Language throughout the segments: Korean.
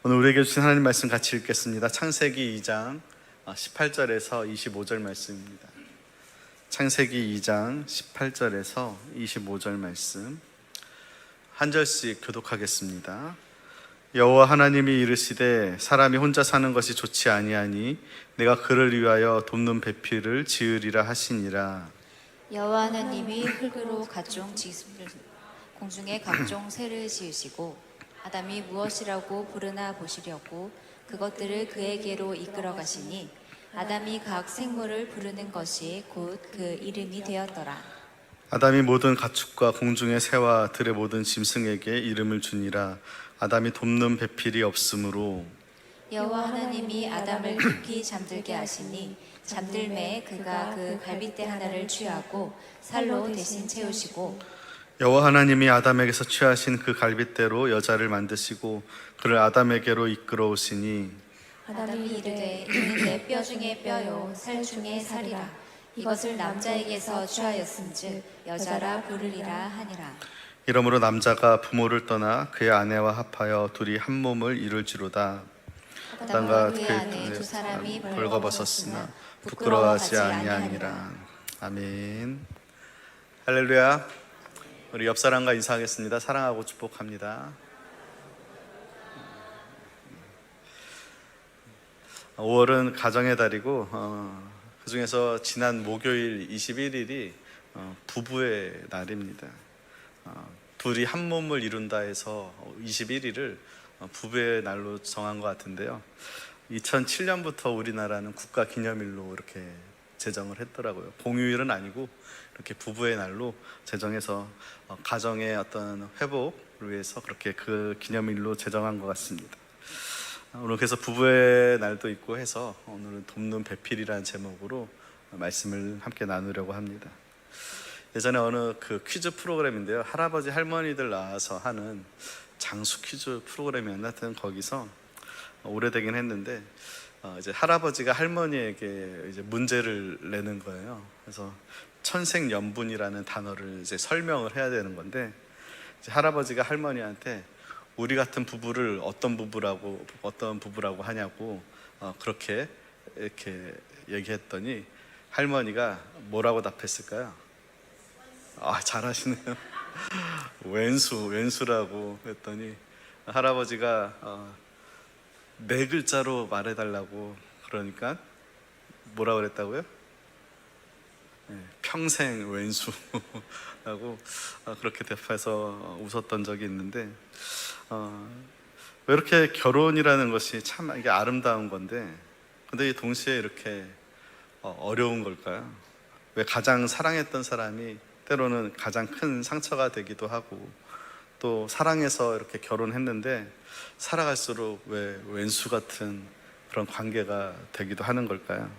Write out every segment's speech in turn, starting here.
오늘 우리에게 주신 하나님 말씀 같이 읽겠습니다. 창세기 2장 18절에서 25절 말씀입니다. 창세기 2장 18절에서 25절 말씀 한 절씩 교독하겠습니다. 여호와 하나님이 이르시되 사람이 혼자 사는 것이 좋지 아니하니 내가 그를 위하여 돕는 배필을 지으리라 하시니라. 여호와 하나님이 흙으로 각종 지습을 공중에 각종 새를 지으시고 아담이 무엇이라고 부르나 보시려고 그것들을 그에게로 이끌어 가시니 아담이 각 생물을 부르는 것이 곧 그 이름이 되었더라. 아담이 모든 가축과 공중의 새와 들의 모든 짐승에게 이름을 주니라. 아담이 돕는 배필이 없으므로 여호와 하나님이 아담을 깊이 잠들게 하시니 잠들매에 그가 그 갈빗대 하나를 취하고 살로 대신 채우시고 여호와 하나님이 아담에게서 취하신 그 갈빗대로 여자를 만드시고 그를 아담에게로 이끌어 오시니 아담이 이르되 이는 내 뼈 중에 뼈요 살 중에 살이라. 이것을 남자에게서 취하였은즉 여자라 부르리라 하니라. 이러므로 남자가 부모를 떠나 그의 아내와 합하여 둘이 한 몸을 이룰지로다. 아담과 그의 아내 두 사람이 벌거벗었으나 부끄러워하지 아니하니라. 아멘. 할렐루야. 우리 옆 사람과 인사하겠습니다. 사랑하고 축복합니다. 5월은 가정의 달이고 그 중에서 지난 목요일 21일이 부부의 날입니다. 둘이 한 몸을 이룬다 해서 21일을 부부의 날로 정한 것 같은데요. 2007년부터 우리나라는 국가기념일로 이렇게 제정을 했더라고요. 공휴일은 아니고 이렇게 부부의 날로 제정해서 가정의 어떤 회복을 위해서 그렇게 그 기념일로 제정한 것 같습니다. 오늘 그래서 부부의 날도 있고 해서 오늘은 돕는 배필이라는 제목으로 말씀을 함께 나누려고 합니다. 예전에 어느 그 퀴즈 프로그램인데요, 할아버지 할머니들 나와서 하는 장수 퀴즈 프로그램이었나? 하여튼 거기서 오래되긴 했는데 이제 할아버지가 할머니에게 이제 문제를 내는 거예요. 그래서 천생연분이라는 단어를 이제 설명을 해야 되는 건데 이제 할아버지가 할머니한테 우리 같은 부부를 어떤 부부라고 하냐고 그렇게 이렇게 얘기했더니 할머니가 뭐라고 답했을까요? 아, 잘하시네요. 왼수라고 했더니 할아버지가 네 글자로 말해달라고 그러니까 뭐라고 그랬다고요? 네, 평생 왼수라고 그렇게 대답해서 웃었던 적이 있는데 왜 이렇게 결혼이라는 것이 참 이게 아름다운 건데 근데 동시에 이렇게 어려운 걸까요? 왜 가장 사랑했던 사람이 때로는 가장 큰 상처가 되기도 하고 또 사랑해서 이렇게 결혼했는데 살아갈수록 왜 왼수 같은 그런 관계가 되기도 하는 걸까요?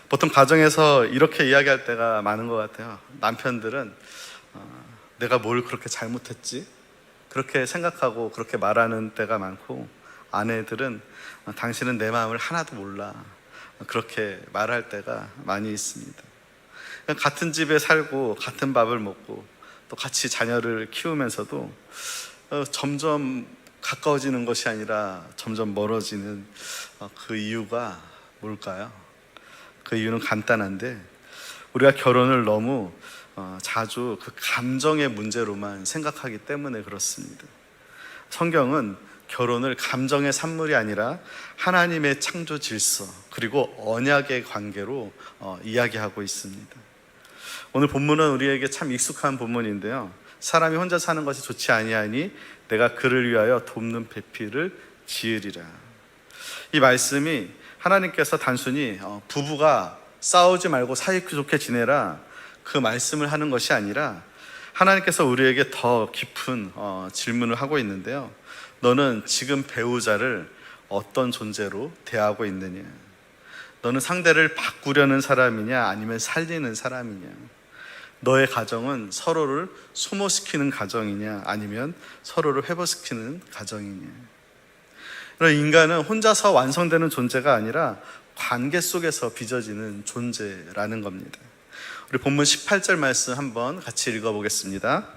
보통 가정에서 이렇게 이야기할 때가 많은 것 같아요. 남편들은 내가 뭘 그렇게 잘못했지? 그렇게 생각하고 그렇게 말하는 때가 많고 아내들은 당신은 내 마음을 하나도 몰라 그렇게 말할 때가 많이 있습니다. 같은 집에 살고 같은 밥을 먹고 또 같이 자녀를 키우면서도 점점 가까워지는 것이 아니라 점점 멀어지는 그 이유가 뭘까요? 그 이유는 간단한데 우리가 결혼을 너무 자주 그 감정의 문제로만 생각하기 때문에 그렇습니다. 성경은 결혼을 감정의 산물이 아니라 하나님의 창조 질서 그리고 언약의 관계로 이야기하고 있습니다. 오늘 본문은 우리에게 참 익숙한 본문인데요, 사람이 혼자 사는 것이 좋지 아니하니 내가 그를 위하여 돕는 배필을 지으리라. 이 말씀이 하나님께서 단순히 부부가 싸우지 말고 사이좋게 지내라 그 말씀을 하는 것이 아니라 하나님께서 우리에게 더 깊은 질문을 하고 있는데요, 너는 지금 배우자를 어떤 존재로 대하고 있느냐? 너는 상대를 바꾸려는 사람이냐 아니면 살리는 사람이냐? 너의 가정은 서로를 소모시키는 가정이냐 아니면 서로를 회복시키는 가정이냐? 인간은 혼자서 완성되는 존재가 아니라 관계 속에서 빚어지는 존재라는 겁니다. 우리 본문 18절 말씀 한번 같이 읽어보겠습니다.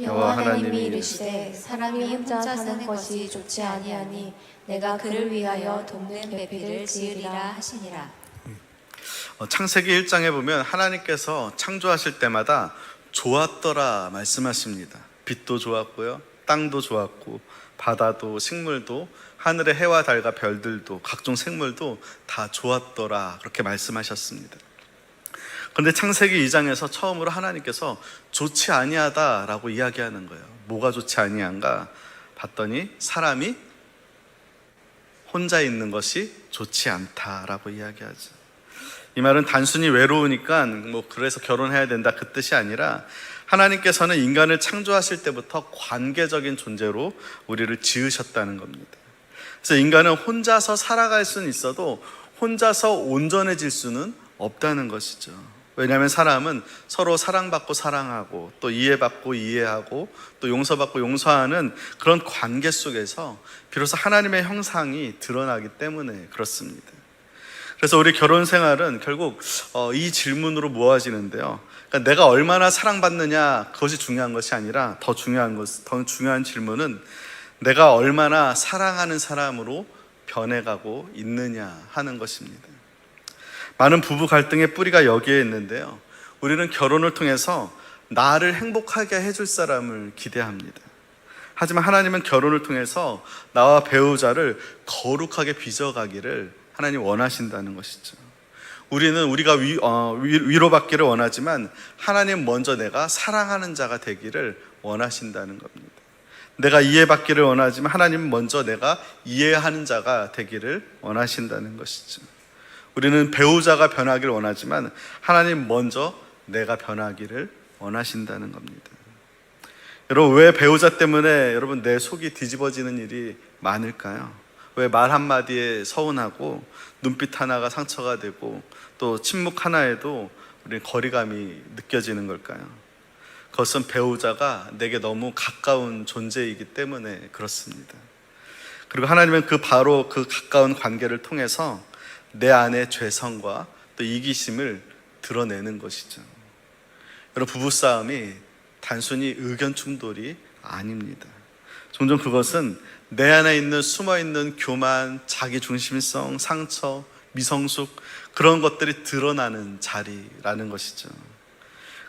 여호와 하나님이 이르시되 사람이 혼자 사는 것이 좋지 아니하니 내가 그를 위하여 돕는 배필을 지으리라 하시니라. 창세기 1장에 보면 하나님께서 창조하실 때마다 좋았더라 말씀하십니다. 빛도 좋았고요, 땅도 좋았고, 바다도 식물도, 하늘의 해와 달과 별들도, 각종 생물도 다 좋았더라, 그렇게 말씀하셨습니다. 그런데 창세기 2장에서 처음으로 하나님께서 좋지 아니하다라고 이야기하는 거예요. 뭐가 좋지 아니한가 봤더니 사람이 혼자 있는 것이 좋지 않다라고 이야기하죠. 이 말은 단순히 외로우니까 그래서 결혼해야 된다, 그 뜻이 아니라 하나님께서는 인간을 창조하실 때부터 관계적인 존재로 우리를 지으셨다는 겁니다. 그래서 인간은 혼자서 살아갈 수는 있어도 혼자서 온전해질 수는 없다는 것이죠. 왜냐하면 사람은 서로 사랑받고 사랑하고, 또 이해받고 이해하고, 또 용서받고 용서하는 그런 관계 속에서 비로소 하나님의 형상이 드러나기 때문에 그렇습니다. 그래서 우리 결혼 생활은 결국 이 질문으로 모아지는데요. 그러니까 내가 얼마나 사랑받느냐, 그것이 중요한 것이 아니라 더 중요한 질문은 내가 얼마나 사랑하는 사람으로 변해가고 있느냐 하는 것입니다. 많은 부부 갈등의 뿌리가 여기에 있는데요. 우리는 결혼을 통해서 나를 행복하게 해줄 사람을 기대합니다. 하지만 하나님은 결혼을 통해서 나와 배우자를 거룩하게 빚어가기를 하나님 원하신다는 것이죠. 우리는 우리가 위로받기를 원하지만 하나님 먼저 내가 사랑하는 자가 되기를 원하신다는 겁니다. 내가 이해받기를 원하지만 하나님 먼저 내가 이해하는 자가 되기를 원하신다는 것이죠. 우리는 배우자가 변하기를 원하지만 하나님 먼저 내가 변하기를 원하신다는 겁니다. 여러분, 왜 배우자 때문에 여러분 내 속이 뒤집어지는 일이 많을까요? 왜 말 한마디에 서운하고 눈빛 하나가 상처가 되고 또 침묵 하나에도 우리 거리감이 느껴지는 걸까요? 그것은 배우자가 내게 너무 가까운 존재이기 때문에 그렇습니다. 그리고 하나님은 바로 그 가까운 관계를 통해서 내 안의 죄성과 또 이기심을 드러내는 것이죠. 여러분, 부부싸움이 단순히 의견 충돌이 아닙니다. 종종 그것은 내 안에 있는 숨어있는 교만, 자기중심성, 상처, 미성숙, 그런 것들이 드러나는 자리라는 것이죠.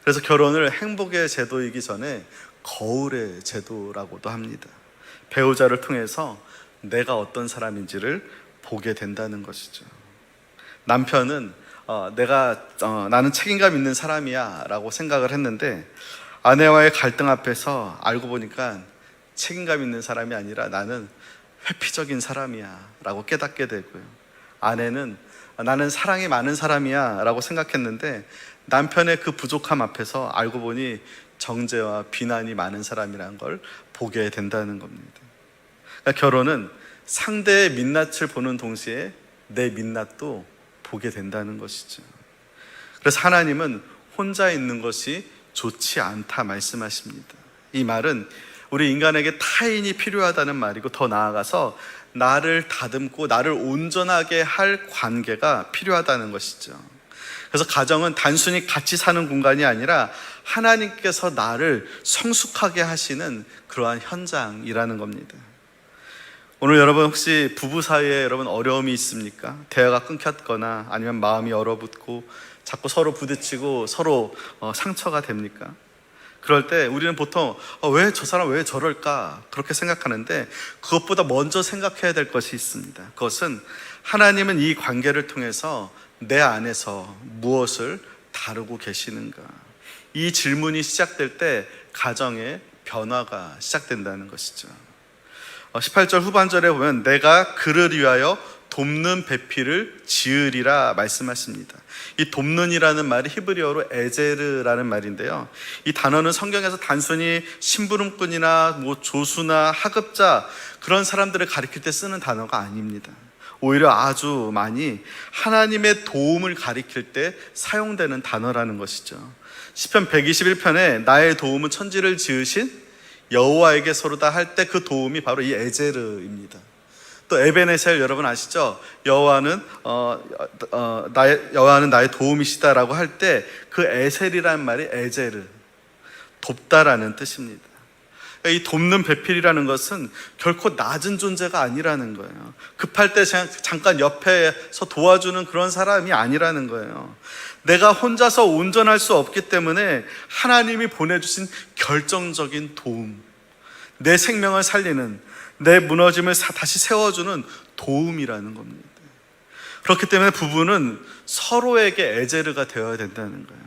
그래서 결혼을 행복의 제도이기 전에 거울의 제도라고도 합니다. 배우자를 통해서 내가 어떤 사람인지를 보게 된다는 것이죠. 남편은 나는 책임감 있는 사람이야 라고 생각을 했는데, 아내와의 갈등 앞에서 알고 보니까 책임감 있는 사람이 아니라 나는 회피적인 사람이야 라고 깨닫게 되고요. 아내는 나는 사랑이 많은 사람이야 라고 생각했는데 남편의 그 부족함 앞에서 알고 보니 정죄와 비난이 많은 사람이라는 걸 보게 된다는 겁니다. 그러니까 결혼은 상대의 민낯을 보는 동시에 내 민낯도 보게 된다는 것이죠. 그래서 하나님은 혼자 있는 것이 좋지 않다 말씀하십니다. 이 말은 우리 인간에게 타인이 필요하다는 말이고, 더 나아가서 나를 다듬고 나를 온전하게 할 관계가 필요하다는 것이죠. 그래서 가정은 단순히 같이 사는 공간이 아니라 하나님께서 나를 성숙하게 하시는 그러한 현장이라는 겁니다. 오늘 여러분, 혹시 부부 사이에 여러분 어려움이 있습니까? 대화가 끊겼거나 아니면 마음이 얼어붙고 자꾸 서로 부딪히고 서로 상처가 됩니까? 그럴 때 우리는 보통 왜 저 사람 왜 저럴까 그렇게 생각하는데, 그것보다 먼저 생각해야 될 것이 있습니다. 그것은 하나님은 이 관계를 통해서 내 안에서 무엇을 다루고 계시는가, 이 질문이 시작될 때 가정의 변화가 시작된다는 것이죠. 18절 후반절에 보면 내가 그를 위하여 돕는 배필을 지으리라 말씀하십니다. 이 돕는이라는 말이 히브리어로 에제르라는 말인데요, 이 단어는 성경에서 단순히 심부름꾼이나 조수나 하급자, 그런 사람들을 가리킬 때 쓰는 단어가 아닙니다. 오히려 아주 많이 하나님의 도움을 가리킬 때 사용되는 단어라는 것이죠. 시편 121편에 나의 도움은 천지를 지으신 여호와에게서로다 할 때 그 도움이 바로 이 에제르입니다. 또 에베네셀 여러분 아시죠? 여호와는 나의 도움이시다라고 할 때 그 에셀이라는 말이 에제르, 돕다라는 뜻입니다. 이 돕는 배필이라는 것은 결코 낮은 존재가 아니라는 거예요. 급할 때 잠깐 옆에서 도와주는 그런 사람이 아니라는 거예요. 내가 혼자서 온전할 수 없기 때문에 하나님이 보내주신 결정적인 도움, 내 생명을 살리는, 내 무너짐을 다시 세워주는 도움이라는 겁니다. 그렇기 때문에 부부는 서로에게 에제르가 되어야 된다는 거예요.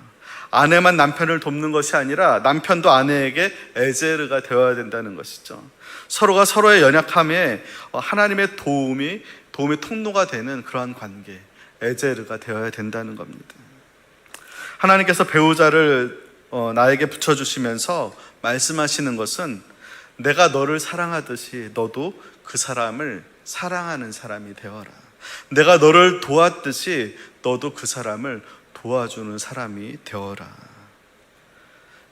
아내만 남편을 돕는 것이 아니라 남편도 아내에게 에제르가 되어야 된다는 것이죠. 서로가 서로의 연약함에 하나님의 도움의 통로가 되는 그러한 관계, 에제르가 되어야 된다는 겁니다. 하나님께서 배우자를 나에게 붙여주시면서 말씀하시는 것은 내가 너를 사랑하듯이 너도 그 사람을 사랑하는 사람이 되어라. 내가 너를 도왔듯이 너도 그 사람을 도와주는 사람이 되어라.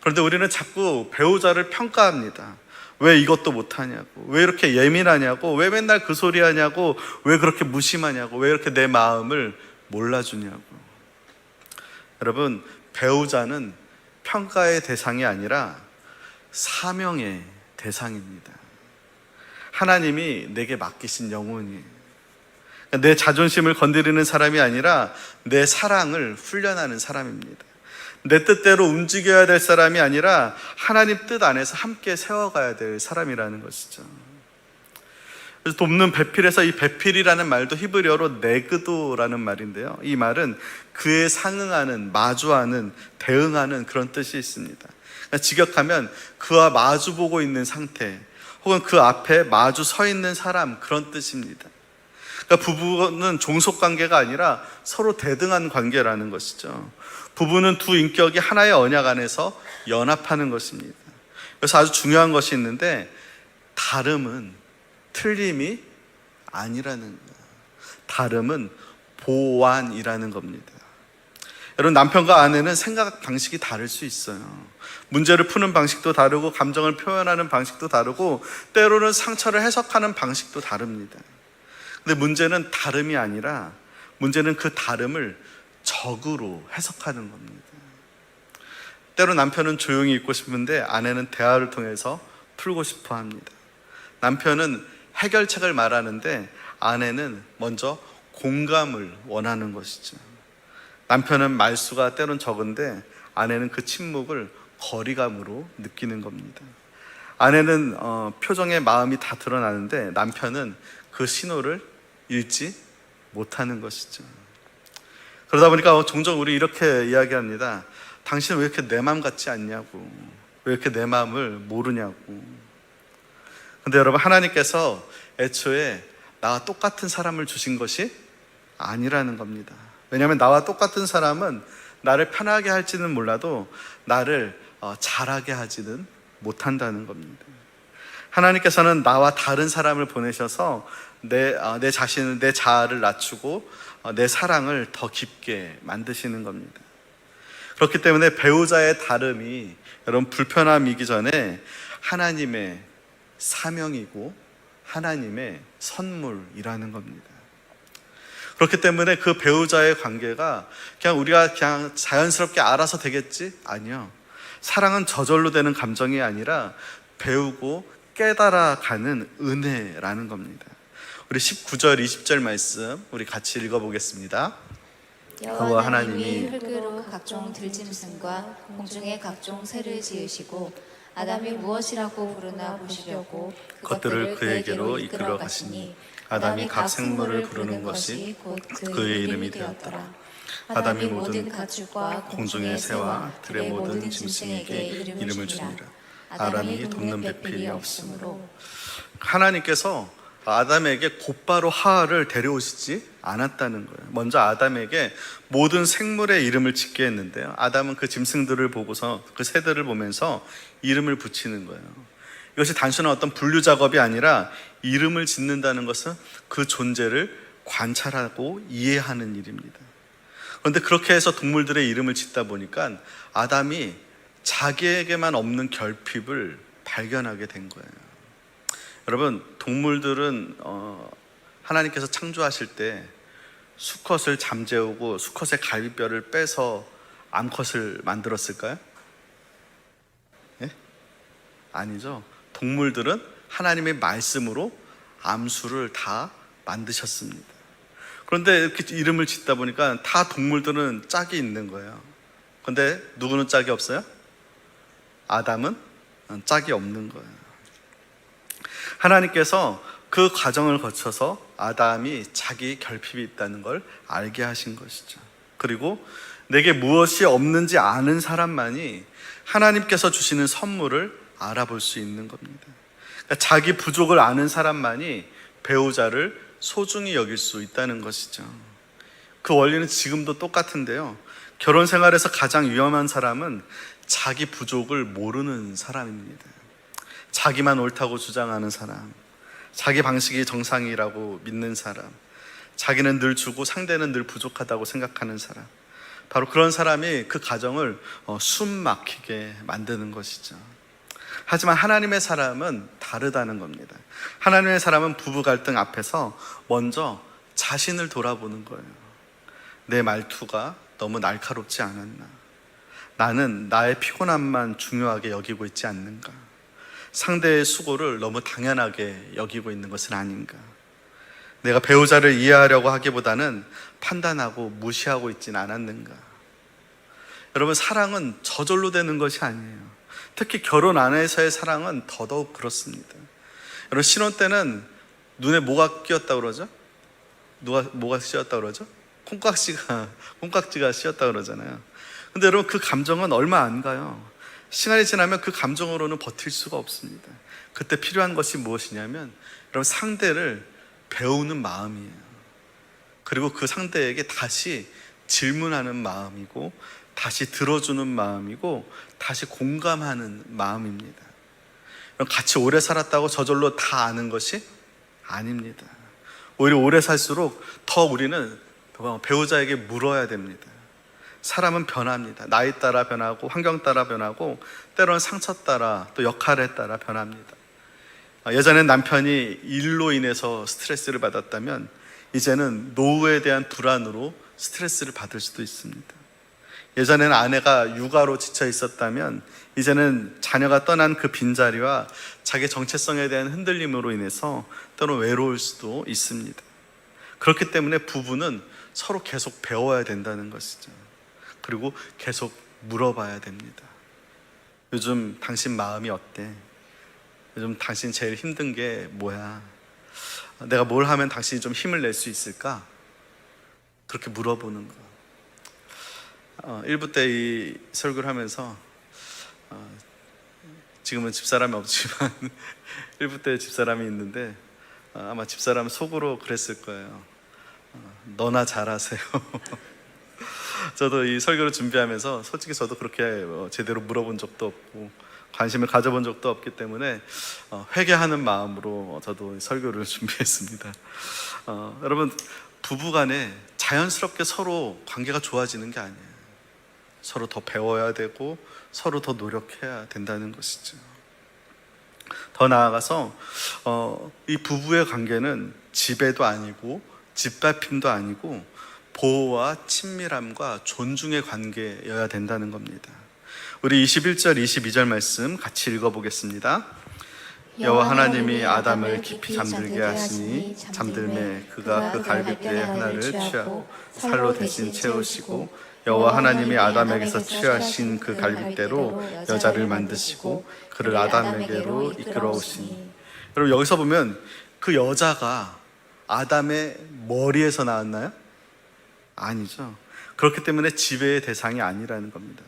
그런데 우리는 자꾸 배우자를 평가합니다. 왜 이것도 못하냐고, 왜 이렇게 예민하냐고, 왜 맨날 그 소리 하냐고, 왜 그렇게 무심하냐고, 왜 이렇게 내 마음을 몰라주냐고. 여러분, 배우자는 평가의 대상이 아니라 사명의 대상입니다. 하나님이 내게 맡기신 영혼이에요. 내 자존심을 건드리는 사람이 아니라 내 사랑을 훈련하는 사람입니다. 내 뜻대로 움직여야 될 사람이 아니라 하나님 뜻 안에서 함께 세워가야 될 사람이라는 것이죠. 그래서 돕는 배필에서 이 배필이라는 말도 히브리어로 네그도라는 말인데요, 이 말은 그에 상응하는, 마주하는, 대응하는 그런 뜻이 있습니다. 그러니까 직역하면 그와 마주보고 있는 상태, 혹은 그 앞에 마주 서 있는 사람, 그런 뜻입니다. 그러니까 부부는 종속관계가 아니라 서로 대등한 관계라는 것이죠. 부부는 두 인격이 하나의 언약 안에서 연합하는 것입니다. 그래서 아주 중요한 것이 있는데, 다름은 틀림이 아니라는 거예요. 다름은 보완이라는 겁니다. 여러분, 남편과 아내는 생각 방식이 다를 수 있어요. 문제를 푸는 방식도 다르고, 감정을 표현하는 방식도 다르고, 때로는 상처를 해석하는 방식도 다릅니다. 근데 문제는 다름이 아니라, 문제는 그 다름을 적으로 해석하는 겁니다. 때로 남편은 조용히 있고 싶은데 아내는 대화를 통해서 풀고 싶어 합니다. 남편은 해결책을 말하는데 아내는 먼저 공감을 원하는 것이죠. 남편은 말수가 때론 적은데 아내는 그 침묵을 거리감으로 느끼는 겁니다. 아내는 표정에 마음이 다 드러나는데 남편은 그 신호를 읽지 못하는 것이죠. 그러다 보니까 종종 우리 이렇게 이야기합니다. 당신은 왜 이렇게 내 마음 같지 않냐고, 왜 이렇게 내 마음을 모르냐고. 근데 여러분, 하나님께서 애초에 나와 똑같은 사람을 주신 것이 아니라는 겁니다. 왜냐하면 나와 똑같은 사람은 나를 편하게 할지는 몰라도 나를 잘하게 하지는 못한다는 겁니다. 하나님께서는 나와 다른 사람을 보내셔서 내 자신을, 내 자아를 낮추고 내 사랑을 더 깊게 만드시는 겁니다. 그렇기 때문에 배우자의 다름이 여러분 불편함이기 전에 하나님의 사명이고 하나님의 선물이라는 겁니다. 그렇기 때문에 그 배우자의 관계가 그냥 우리가 그냥 자연스럽게 알아서 되겠지? 아니요. 사랑은 저절로 되는 감정이 아니라 배우고 깨달아가는 은혜라는 겁니다. 우리 19절, 20절 말씀 우리 같이 읽어보겠습니다. 여호와 하나님이 흙으로 각종 들짐승과 공중의 각종 새를 지으시고 아담이 무엇이라고 부르나 보시려고 그것들을 그에게로 이끌어 가시니 아담이 각 생물을 부르는 것이 곧 그의 이름이 되었더라. 아담이 모든 가축과 공중의 새와 들의 모든 짐승에게 이름을 주니라. 아담이 돕는 배필이 없으므로. 하나님께서 아담에게 곧바로 하와를 데려오시지 않았다는 거예요. 먼저 아담에게 모든 생물의 이름을 짓게 했는데요, 아담은 그 짐승들을 보고서, 그 새들을 보면서 이름을 붙이는 거예요. 이것이 단순한 어떤 분류 작업이 아니라 이름을 짓는다는 것은 그 존재를 관찰하고 이해하는 일입니다. 그런데 그렇게 해서 동물들의 이름을 짓다 보니까 아담이 자기에게만 없는 결핍을 발견하게 된 거예요. 여러분, 동물들은 하나님께서 창조하실 때 수컷을 잠재우고 수컷의 갈비뼈를 빼서 암컷을 만들었을까요? 예? 아니죠. 동물들은 하나님의 말씀으로 암수를 다 만드셨습니다. 그런데 이렇게 이름을 짓다 보니까 다 동물들은 짝이 있는 거예요. 그런데 누구는 짝이 없어요? 아담은 짝이 없는 거예요. 하나님께서 그 과정을 거쳐서 아담이 자기 결핍이 있다는 걸 알게 하신 것이죠. 그리고 내게 무엇이 없는지 아는 사람만이 하나님께서 주시는 선물을 알아볼 수 있는 겁니다. 그러니까 자기 부족을 아는 사람만이 배우자를 소중히 여길 수 있다는 것이죠. 그 원리는 지금도 똑같은데요. 결혼 생활에서 가장 위험한 사람은 자기 부족을 모르는 사람입니다. 자기만 옳다고 주장하는 사람, 자기 방식이 정상이라고 믿는 사람, 자기는 늘 주고 상대는 늘 부족하다고 생각하는 사람, 바로 그런 사람이 그 가정을 숨 막히게 만드는 것이죠. 하지만 하나님의 사람은 다르다는 겁니다. 하나님의 사람은 부부 갈등 앞에서 먼저 자신을 돌아보는 거예요. 내 말투가 너무 날카롭지 않았나? 나는 나의 피곤함만 중요하게 여기고 있지 않는가? 상대의 수고를 너무 당연하게 여기고 있는 것은 아닌가? 내가 배우자를 이해하려고 하기보다는 판단하고 무시하고 있지는 않았는가? 여러분, 사랑은 저절로 되는 것이 아니에요. 특히 결혼 안에서의 사랑은 더더욱 그렇습니다. 여러분, 신혼 때는 눈에 뭐가 끼었다 그러죠? 뭐가 씌었다 그러죠? 콩깍지가 씌었다 그러잖아요. 근데 여러분, 그 감정은 얼마 안 가요. 시간이 지나면 그 감정으로는 버틸 수가 없습니다. 그때 필요한 것이 무엇이냐면 여러분, 상대를 배우는 마음이에요. 그리고 그 상대에게 다시 질문하는 마음이고, 다시 들어주는 마음이고, 다시 공감하는 마음입니다. 같이 오래 살았다고 저절로 다 아는 것이 아닙니다. 오히려 오래 살수록 더 우리는 배우자에게 물어야 됩니다. 사람은 변합니다. 나이 따라 변하고, 환경 따라 변하고, 때로는 상처 따라, 또 역할에 따라 변합니다. 예전엔 남편이 일로 인해서 스트레스를 받았다면 이제는 노후에 대한 불안으로 스트레스를 받을 수도 있습니다. 예전에는 아내가 육아로 지쳐 있었다면 이제는 자녀가 떠난 그 빈자리와 자기 정체성에 대한 흔들림으로 인해서 때로 외로울 수도 있습니다. 그렇기 때문에 부부는 서로 계속 배워야 된다는 것이죠. 그리고 계속 물어봐야 됩니다. 요즘 당신 마음이 어때? 요즘 당신 제일 힘든 게 뭐야? 내가 뭘 하면 당신이 좀 힘을 낼 수 있을까? 그렇게 물어보는 거. 1부 때 이 설교를 하면서 지금은 집사람이 없지만 1부 때 집사람이 있는데 아마 집사람 속으로 그랬을 거예요. 너나 잘하세요. 저도 이 설교를 준비하면서 솔직히 저도 그렇게 제대로 물어본 적도 없고 관심을 가져본 적도 없기 때문에 회개하는 마음으로 저도 설교를 준비했습니다. 여러분, 부부간에 자연스럽게 서로 관계가 좋아지는 게 아니에요. 서로 더 배워야 되고 서로 더 노력해야 된다는 것이죠. 더 나아가서 이 부부의 관계는 지배도 아니고 짓밟힘도 아니고 보호와 친밀함과 존중의 관계여야 된다는 겁니다. 우리 21절, 22절 말씀 같이 읽어보겠습니다. 여호와 하나님이 아담을 깊이 잠들게 하시니 잠들매 그가 그 갈빗대 하나를 취하고 살로 대신 채우시고 여호와 하나님이 아담에게서 취하신 그 갈빗대로 여자를 만드시고 그를 아담에게로 이끌어오시니. 여러분, 여기서 보면 그 여자가 아담의 머리에서 나왔나요? 아니죠. 그렇기 때문에 지배의 대상이 아니라는 겁니다.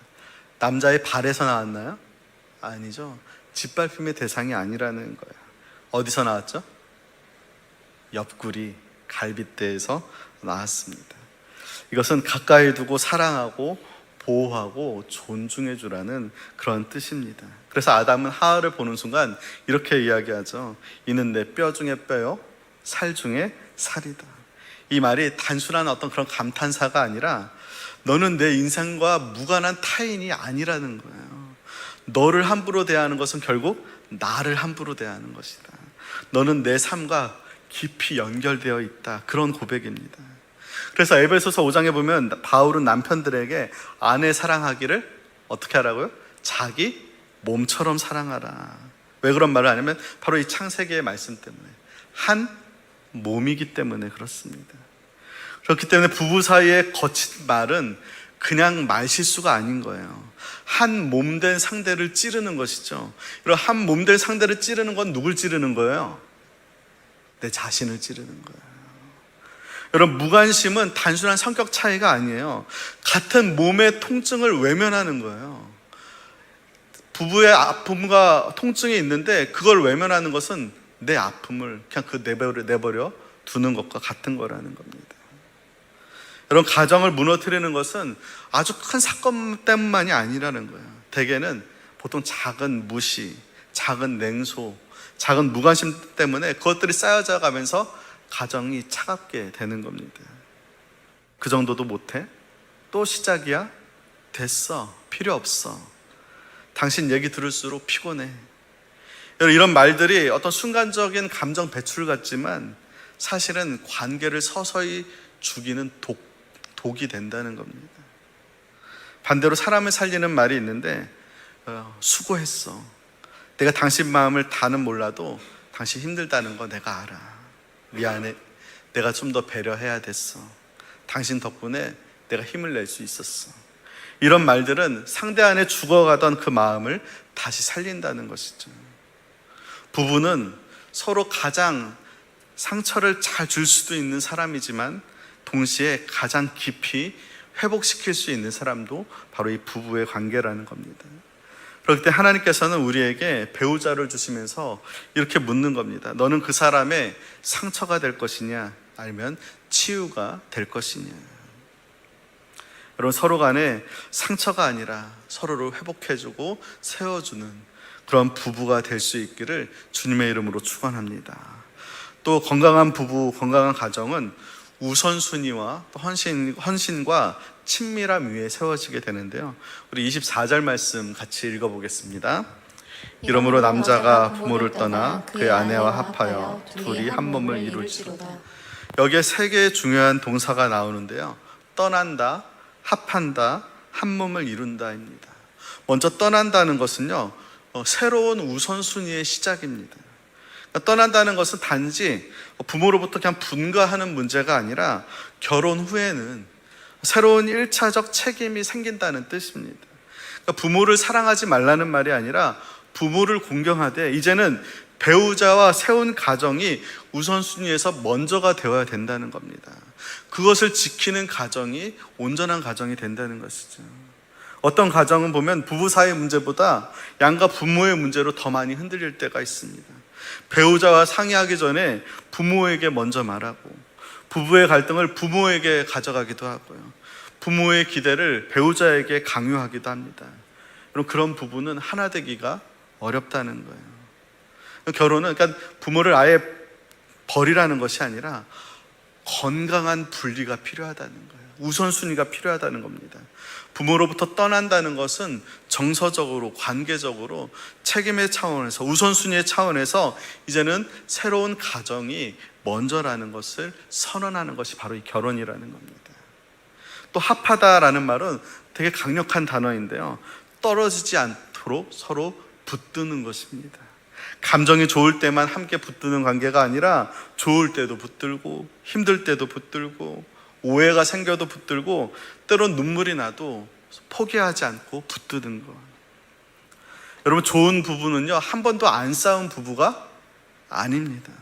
남자의 발에서 나왔나요? 아니죠. 짓밟힘의 대상이 아니라는 거예요. 어디서 나왔죠? 옆구리, 갈빗대에서 나왔습니다. 이것은 가까이 두고 사랑하고 보호하고 존중해 주라는 그런 뜻입니다. 그래서 아담은 하와를 보는 순간 이렇게 이야기하죠. 이는 내 뼈 중에 뼈요 살 중에 살이다. 이 말이 단순한 어떤 그런 감탄사가 아니라 너는 내 인생과 무관한 타인이 아니라는 거예요. 너를 함부로 대하는 것은 결국 나를 함부로 대하는 것이다. 너는 내 삶과 깊이 연결되어 있다. 그런 고백입니다. 그래서 에베소서 5장에 보면 바울은 남편들에게 아내 사랑하기를 어떻게 하라고요? 자기 몸처럼 사랑하라. 왜 그런 말을 하냐면 바로 이 창세기의 말씀 때문에, 한 몸이기 때문에 그렇습니다. 그렇기 때문에 부부 사이의 거친 말은 그냥 말 실수가 아닌 거예요. 한 몸 된 상대를 찌르는 것이죠. 그리고 한 몸 된 상대를 찌르는 건 누굴 찌르는 거예요? 내 자신을 찌르는 거예요. 여러분, 무관심은 단순한 성격 차이가 아니에요. 같은 몸의 통증을 외면하는 거예요. 부부의 아픔과 통증이 있는데 그걸 외면하는 것은 내 아픔을 그냥 내버려 두는 것과 같은 거라는 겁니다. 여러분, 가정을 무너뜨리는 것은 아주 큰 사건 때문만이 아니라는 거예요. 대개는 보통 작은 무시, 작은 냉소, 작은 무관심 때문에 그것들이 쌓여져 가면서 가정이 차갑게 되는 겁니다. 그 정도도 못해? 또 시작이야? 됐어, 필요 없어, 당신 얘기 들을수록 피곤해. 이런 말들이 어떤 순간적인 감정 배출 같지만 사실은 관계를 서서히 죽이는 독이 된다는 겁니다. 반대로 사람을 살리는 말이 있는데, 수고했어, 내가 당신 마음을 다는 몰라도 당신 힘들다는 거 내가 알아, 미안해, 내가 좀 더 배려해야 됐어, 당신 덕분에 내가 힘을 낼 수 있었어. 이런 말들은 상대 안에 죽어가던 그 마음을 다시 살린다는 것이죠. 부부는 서로 가장 상처를 잘 줄 수도 있는 사람이지만 동시에 가장 깊이 회복시킬 수 있는 사람도 바로 이 부부의 관계라는 겁니다. 그럴 때 하나님께서는 우리에게 배우자를 주시면서 이렇게 묻는 겁니다. 너는 그 사람의 상처가 될 것이냐, 아니면 치유가 될 것이냐. 여러분, 서로 간에 상처가 아니라 서로를 회복해주고 세워주는 그런 부부가 될 수 있기를 주님의 이름으로 축원합니다. 또 건강한 부부, 건강한 가정은 우선순위와 또 헌신과 친밀함 위에 세워지게 되는데요. 우리 24절 말씀 같이 읽어보겠습니다. 이러므로 남자가 부모를 떠나 그의 아내와 합하여 둘이 한 몸을 이룰지로다. 여기에 세 개의 중요한 동사가 나오는데요. 떠난다, 합한다, 한 몸을 이룬다입니다. 먼저 떠난다는 것은요, 새로운 우선순위의 시작입니다. 떠난다는 것은 단지 부모로부터 그냥 분가하는 문제가 아니라 결혼 후에는 새로운 1차적 책임이 생긴다는 뜻입니다. 부모를 사랑하지 말라는 말이 아니라 부모를 공경하되 이제는 배우자와 세운 가정이 우선순위에서 먼저가 되어야 된다는 겁니다. 그것을 지키는 가정이 온전한 가정이 된다는 것이죠. 어떤 가정은 보면 부부 사이 문제보다 양가 부모의 문제로 더 많이 흔들릴 때가 있습니다. 배우자와 상의하기 전에 부모에게 먼저 말하고, 부부의 갈등을 부모에게 가져가기도 하고요, 부모의 기대를 배우자에게 강요하기도 합니다. 그럼 그런 부부는 하나 되기가 어렵다는 거예요. 결혼은 그러니까 부모를 아예 버리라는 것이 아니라 건강한 분리가 필요하다는 거예요. 우선순위가 필요하다는 겁니다. 부모로부터 떠난다는 것은 정서적으로, 관계적으로, 책임의 차원에서, 우선순위의 차원에서 이제는 새로운 가정이 먼저라는 것을 선언하는 것이 바로 이 결혼이라는 겁니다. 또 합하다라는 말은 되게 강력한 단어인데요, 떨어지지 않도록 서로 붙드는 것입니다. 감정이 좋을 때만 함께 붙드는 관계가 아니라 좋을 때도 붙들고, 힘들 때도 붙들고, 오해가 생겨도 붙들고, 때론 눈물이 나도 포기하지 않고 붙드는 것. 여러분, 좋은 부부는요, 한 번도 안 싸운 부부가 아닙니다.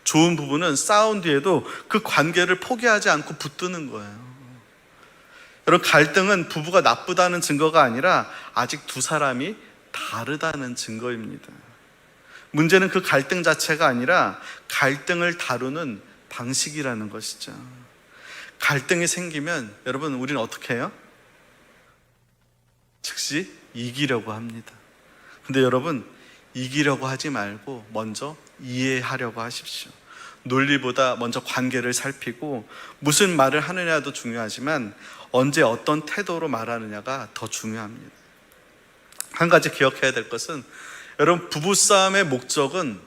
좋은 부부는 싸운 뒤에도 그 관계를 포기하지 않고 붙드는 거예요. 여러분, 갈등은 부부가 나쁘다는 증거가 아니라 아직 두 사람이 다르다는 증거입니다. 문제는 그 갈등 자체가 아니라 갈등을 다루는 방식이라는 것이죠. 갈등이 생기면 여러분, 우리는 어떻게 해요? 즉시 이기려고 합니다. 근데 여러분, 이기려고 하지 말고 먼저 이해하려고 하십시오. 논리보다 먼저 관계를 살피고, 무슨 말을 하느냐도 중요하지만 언제 어떤 태도로 말하느냐가 더 중요합니다. 한 가지 기억해야 될 것은, 여러분, 부부싸움의 목적은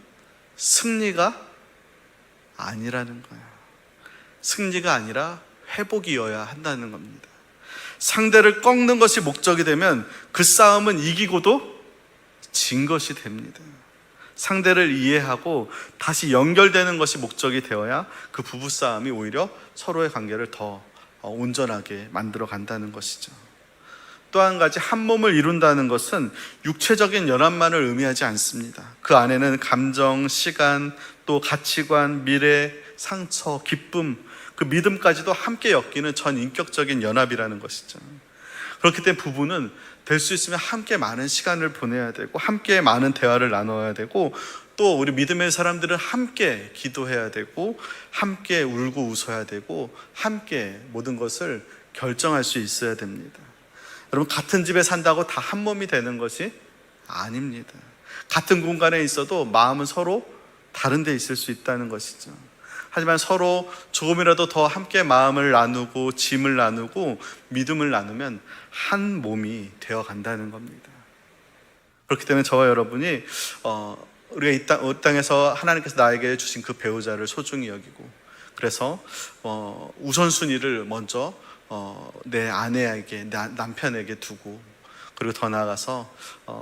승리가 아니라는 거예요. 승리가 아니라 회복이어야 한다는 겁니다. 상대를 꺾는 것이 목적이 되면 그 싸움은 이기고도 진 것이 됩니다. 상대를 이해하고 다시 연결되는 것이 목적이 되어야 그 부부싸움이 오히려 서로의 관계를 더 온전하게 만들어 간다는 것이죠. 또 한 가지, 한 몸을 이룬다는 것은 육체적인 연합만을 의미하지 않습니다. 그 안에는 감정, 시간, 또 가치관, 미래, 상처, 기쁨, 그 믿음까지도 함께 엮이는 전인격적인 연합이라는 것이죠. 그렇기 때문에 부부는 될 수 있으면 함께 많은 시간을 보내야 되고, 함께 많은 대화를 나눠야 되고, 또 우리 믿음의 사람들은 함께 기도해야 되고, 함께 울고 웃어야 되고, 함께 모든 것을 결정할 수 있어야 됩니다. 여러분, 같은 집에 산다고 다 한 몸이 되는 것이 아닙니다. 같은 공간에 있어도 마음은 서로 다른 데 있을 수 있다는 것이죠. 하지만 서로 조금이라도 더 함께 마음을 나누고 짐을 나누고 믿음을 나누면 한 몸이 되어 간다는 겁니다. 그렇기 때문에 저와 여러분이 우리가 이 땅에서 하나님께서 나에게 주신 그 배우자를 소중히 여기고, 그래서 우선순위를 먼저 내 아내에게, 내 남편에게 두고, 그리고 더 나아가서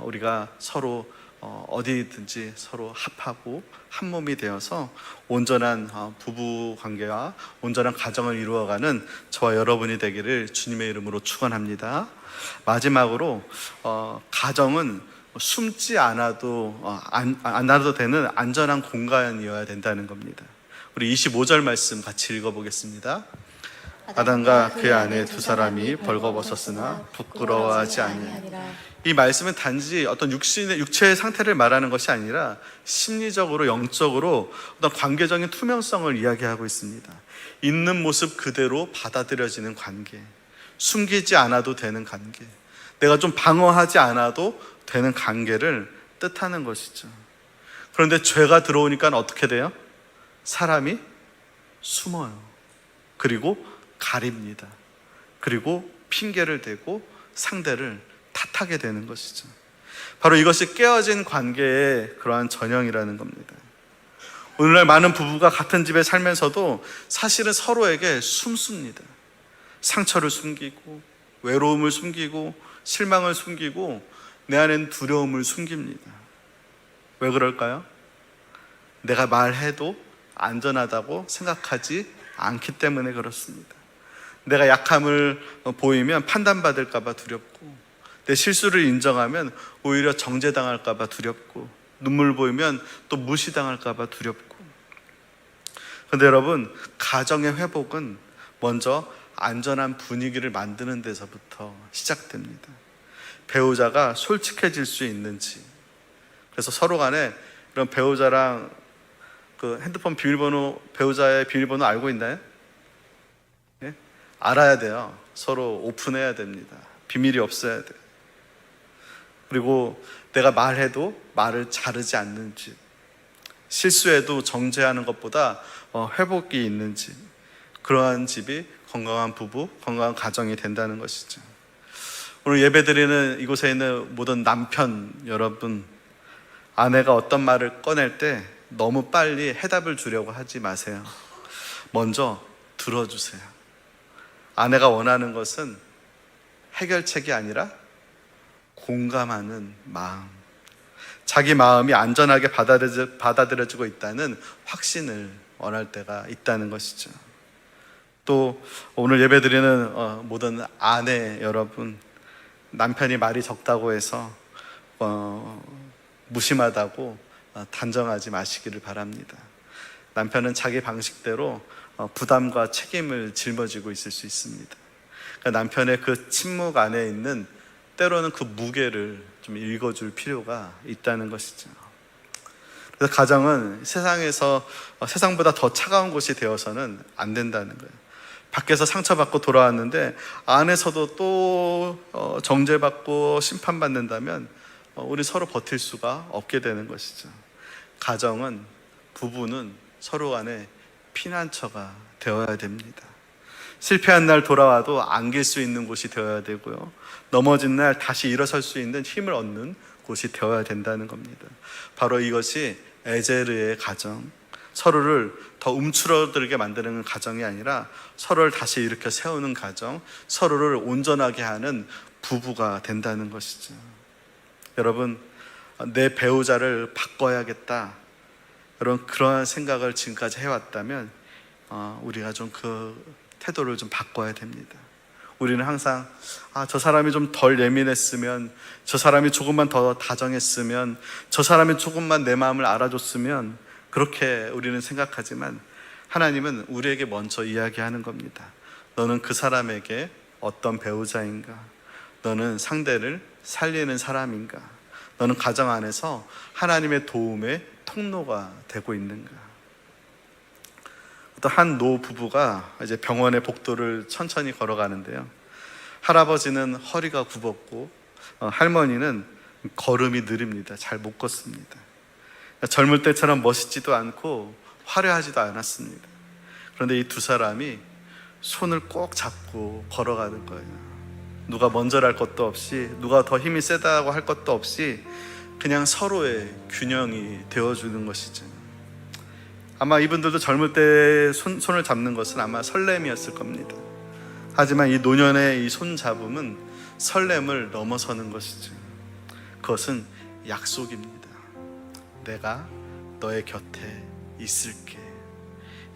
우리가 서로 어디든지 서로 합하고 한 몸이 되어서 온전한 부부 관계와 온전한 가정을 이루어가는 저와 여러분이 되기를 주님의 이름으로 축원합니다. 마지막으로 가정은 숨지 않아도 않아도 되는 안전한 공간이어야 된다는 겁니다. 우리 25절 말씀 같이 읽어보겠습니다. 아담과 그의 아내 두 사람이 벌거벗었으나 부끄러워하지 아니하니라. 이 말씀은 단지 어떤 육체의 상태를 말하는 것이 아니라 심리적으로, 영적으로 어떤 관계적인 투명성을 이야기하고 있습니다. 있는 모습 그대로 받아들여지는 관계, 숨기지 않아도 되는 관계, 내가 좀 방어하지 않아도 되는 관계를 뜻하는 것이죠. 그런데 죄가 들어오니까 어떻게 돼요? 사람이 숨어요. 그리고 가립니다. 그리고 핑계를 대고 상대를 탓하게 되는 것이죠. 바로 이것이 깨어진 관계의 그러한 전형이라는 겁니다. 오늘날 많은 부부가 같은 집에 살면서도 사실은 서로에게 숨습니다. 상처를 숨기고, 외로움을 숨기고, 실망을 숨기고, 내 안엔 두려움을 숨깁니다. 왜 그럴까요? 내가 말해도 안전하다고 생각하지 않기 때문에 그렇습니다. 내가 약함을 보이면 판단받을까 봐 두렵고, 내 실수를 인정하면 오히려 정죄당할까 봐 두렵고, 눈물 보이면 또 무시당할까 봐 두렵고. 그런데 여러분, 가정의 회복은 먼저 안전한 분위기를 만드는 데서부터 시작됩니다. 배우자가 솔직해질 수 있는지. 그래서 서로 간에 이런 배우자랑 그 핸드폰 비밀번호, 배우자의 비밀번호 알고 있나요? 예? 알아야 돼요. 서로 오픈해야 됩니다. 비밀이 없어야 돼요. 그리고 내가 말해도 말을 자르지 않는지, 실수해도 정죄하는 것보다 회복이 있는지, 그러한 집이 건강한 부부, 건강한 가정이 된다는 것이죠. 오늘 예배드리는 이곳에 있는 모든 남편 여러분, 아내가 어떤 말을 꺼낼 때 너무 빨리 해답을 주려고 하지 마세요. 먼저 들어주세요. 아내가 원하는 것은 해결책이 아니라 공감하는 마음, 자기 마음이 안전하게 받아들여지고 있다는 확신을 원할 때가 있다는 것이죠. 또 오늘 예배드리는 모든 아내 여러분, 남편이 말이 적다고 해서 무심하다고 단정하지 마시기를 바랍니다. 남편은 자기 방식대로 부담과 책임을 짊어지고 있을 수 있습니다. 그러니까 남편의 그 침묵 안에 있는 때로는 그 무게를 좀 읽어줄 필요가 있다는 것이죠. 그래서 가정은 세상보다 더 차가운 곳이 되어서는 안 된다는 거예요. 밖에서 상처받고 돌아왔는데 안에서도 또 정죄받고 심판받는다면 우리 서로 버틸 수가 없게 되는 것이죠. 가정은, 부부는 서로 간에 피난처가 되어야 됩니다. 실패한 날 돌아와도 안길 수 있는 곳이 되어야 되고요, 넘어진 날 다시 일어설 수 있는 힘을 얻는 곳이 되어야 된다는 겁니다. 바로 이것이 에제르의 가정, 서로를 더 움츠러들게 만드는 가정이 아니라 서로를 다시 일으켜 세우는 가정, 서로를 온전하게 하는 부부가 된다는 것이죠. 여러분, 내 배우자를 바꿔야겠다, 그러한 생각을 지금까지 해왔다면 우리가 좀 그 태도를 좀 바꿔야 됩니다. 우리는 항상 저 사람이 좀 덜 예민했으면, 저 사람이 조금만 더 다정했으면, 저 사람이 조금만 내 마음을 알아줬으면, 그렇게 우리는 생각하지만 하나님은 우리에게 먼저 이야기하는 겁니다. 너는 그 사람에게 어떤 배우자인가? 너는 상대를 살리는 사람인가? 너는 가정 안에서 하나님의 도움의 통로가 되고 있는가? 또 한 노 부부가 이제 병원의 복도를 천천히 걸어가는데요, 할아버지는 허리가 굽었고 할머니는 걸음이 느립니다. 잘 못 걷습니다. 젊을 때처럼 멋있지도 않고 화려하지도 않았습니다. 그런데 이 두 사람이 손을 꼭 잡고 걸어가는 거예요. 누가 먼저랄 것도 없이, 누가 더 힘이 세다고 할 것도 없이 그냥 서로의 균형이 되어주는 것이죠. 아마 이분들도 젊을 때 손을 잡는 것은 아마 설렘이었을 겁니다. 하지만 이 노년의 이 손잡음은 설렘을 넘어서는 것이죠. 그것은 약속입니다. 내가 너의 곁에 있을게.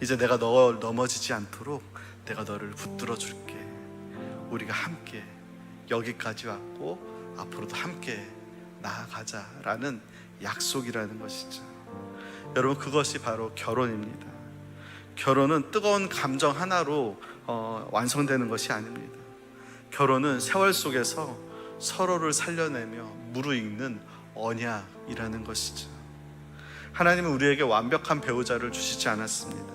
이제 내가 너 넘어지지 않도록 내가 너를 붙들어 줄게. 우리가 함께 여기까지 왔고 앞으로도 함께 나아가자라는 약속이라는 것이죠. 여러분, 그것이 바로 결혼입니다. 결혼은 뜨거운 감정 하나로 완성되는 것이 아닙니다. 결혼은 세월 속에서 서로를 살려내며 무르익는 언약이라는 것이죠. 하나님은 우리에게 완벽한 배우자를 주시지 않았습니다.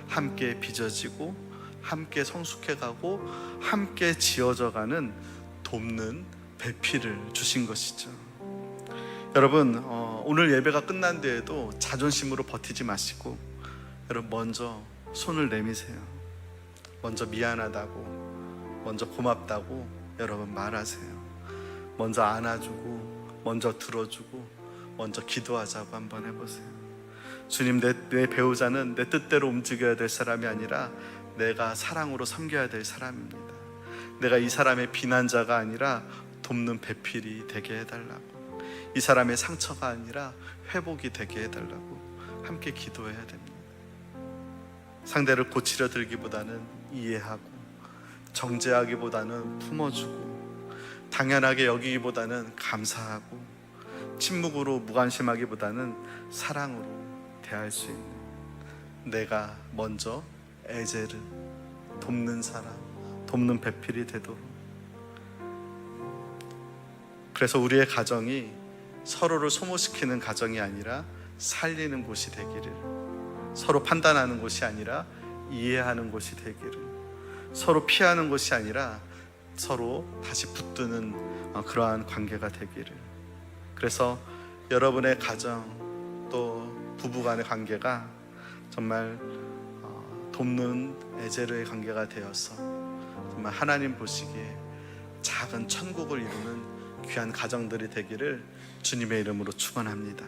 함께 빚어지고 함께 성숙해가고 함께 지어져가는 돕는 배필을 주신 것이죠. 여러분, 오늘 예배가 끝난 뒤에도 자존심으로 버티지 마시고 여러분, 먼저 손을 내미세요. 먼저 미안하다고, 먼저 고맙다고 여러분 말하세요. 먼저 안아주고, 먼저 들어주고, 먼저 기도하자고 한번 해보세요. 주님, 내 배우자는 내 뜻대로 움직여야 될 사람이 아니라 내가 사랑으로 섬겨야 될 사람입니다. 내가 이 사람의 비난자가 아니라 돕는 배필이 되게 해달라고, 이 사람의 상처가 아니라 회복이 되게 해달라고 함께 기도해야 됩니다. 상대를 고치려 들기보다는 이해하고, 정죄하기보다는 품어주고, 당연하게 여기기보다는 감사하고, 침묵으로 무관심하기보다는 사랑으로 대할 수 있는, 내가 먼저 에제르, 돕는 사람, 돕는 배필이 되도록. 그래서 우리의 가정이 서로를 소모시키는 가정이 아니라 살리는 곳이 되기를, 서로 판단하는 곳이 아니라 이해하는 곳이 되기를, 서로 피하는 곳이 아니라 서로 다시 붙드는 그러한 관계가 되기를. 그래서 여러분의 가정, 또 부부간의 관계가 정말 돕는 에제르의 관계가 되어서 정말 하나님 보시기에 작은 천국을 이루는 귀한 가정들이 되기를 주님의 이름으로 축원합니다.